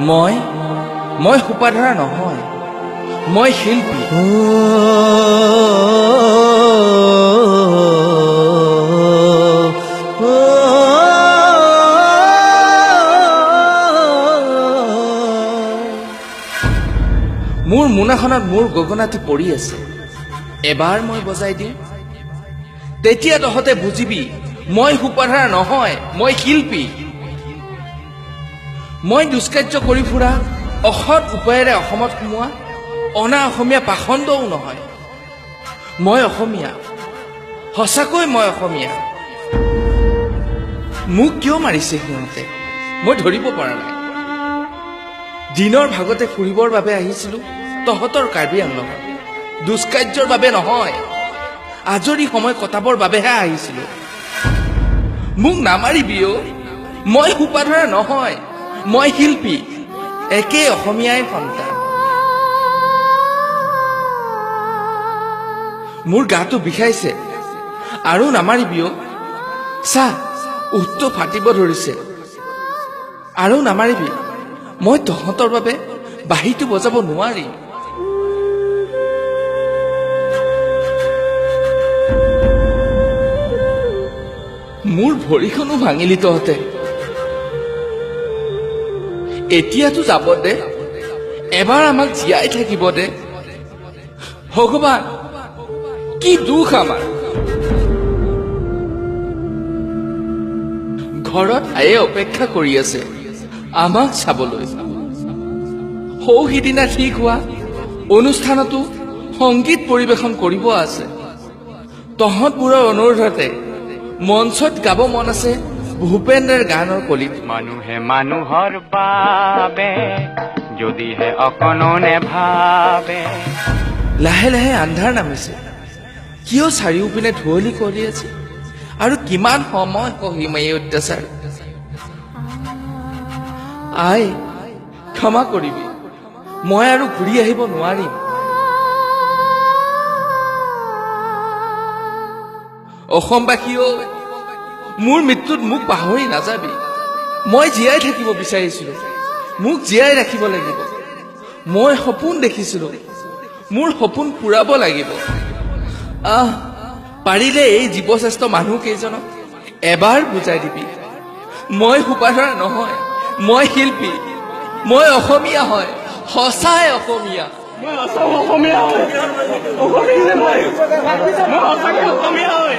মই সোপাধৰা নহয়, মই শিল্পী। মোৰ মোনাখনত মোৰ গগনাটো পৰি আছে, এবাৰ মই বজাই দিওঁ, তেতিয়া তহঁতে বুজিবি মই সোপাধৰা নহয়, মই শিল্পী। মই দুষ্কাৰ্য কৰি ফুৰা, অসৎ উপায়েৰে অসমত সোমোৱা অনা অসমীয়া পাখণ্ডও নহয়। মই অসমীয়া, সঁচাকৈ মই অসমীয়া। মোক কিয় মাৰিছে সিহঁতে মই ধৰিব পৰা নাই। দিনৰ ভাগতে ফুৰিবৰ বাবে আহিছিলো তহঁতৰ কাৰ্বি আংলঙত, দুষ্কাৰ্যৰ বাবে নহয়, আজৰি সময় কটাবৰ বাবেহে আহিছিলো। মোক নামাৰিবি অ', মই সোপাধৰা নহয়, মই শিল্পী, একে অসমীয়াই সন্তান। মোৰ গাটো বিষাইছে, আৰু নামাৰিবি অ', চা উঠটো ফাটিব ধৰিছে, আৰু নামাৰিবি, মই তহঁতৰ বাবে বাঁহীটো বজাব নোৱাৰিম। মোৰ ভৰিখনো ভাঙিলি তহঁতে, এতিয়াতো যাব দে, এবাৰ আমাক জীয়াই থাকিব দে। ভগৱান কি দুখ আমাৰ। ঘৰত আয়ে অপেক্ষা কৰি আছে আমাক চাবলৈ। সৌ সিদিনা ঠিক হোৱা অনুষ্ঠানতো সংগীত পৰিৱেশন কৰিব আছে। তহঁতবোৰৰ অনুৰোধতে মঞ্চত গাব মন আছে ভূপেন্দ্ৰৰ গানৰ কলিত। মানুহে মানুহৰ বাবে যদিহে অকণো নেভাবে। লাহে লাহে আন্ধাৰ নামিছে, কিয় চাৰিওপিনে ধুঁৱলি কৰি আছে, আৰু কিমান সময় সহিম এই অত্যাচাৰ। আই ক্ষমা কৰিবি, মই আৰু ঘূৰি আহিব নোৱাৰিম। অসমবাসীও মোৰ মৃত্যুত মোক পাহৰি নাযাবি। মই জীয়াই থাকিব বিচাৰিছিলো, মোক জীয়াই ৰাখিব লাগিব। মই সপোন দেখিছিলো, মোৰ সপোন পূৰাব লাগিব। পাৰিলে এই জীৱশ্ৰেষ্ঠ মানুহ কেইজনক এবাৰ বুজাই দিবি, মই সোপাধৰা নহয়, মই শিল্পী, মই অসমীয়া হয়, সঁচাই অসমীয়া। মই সঁচাই অসমীয়া হয়, অসমীয়া মই সঁচাকৈ অসমীয়া হয়।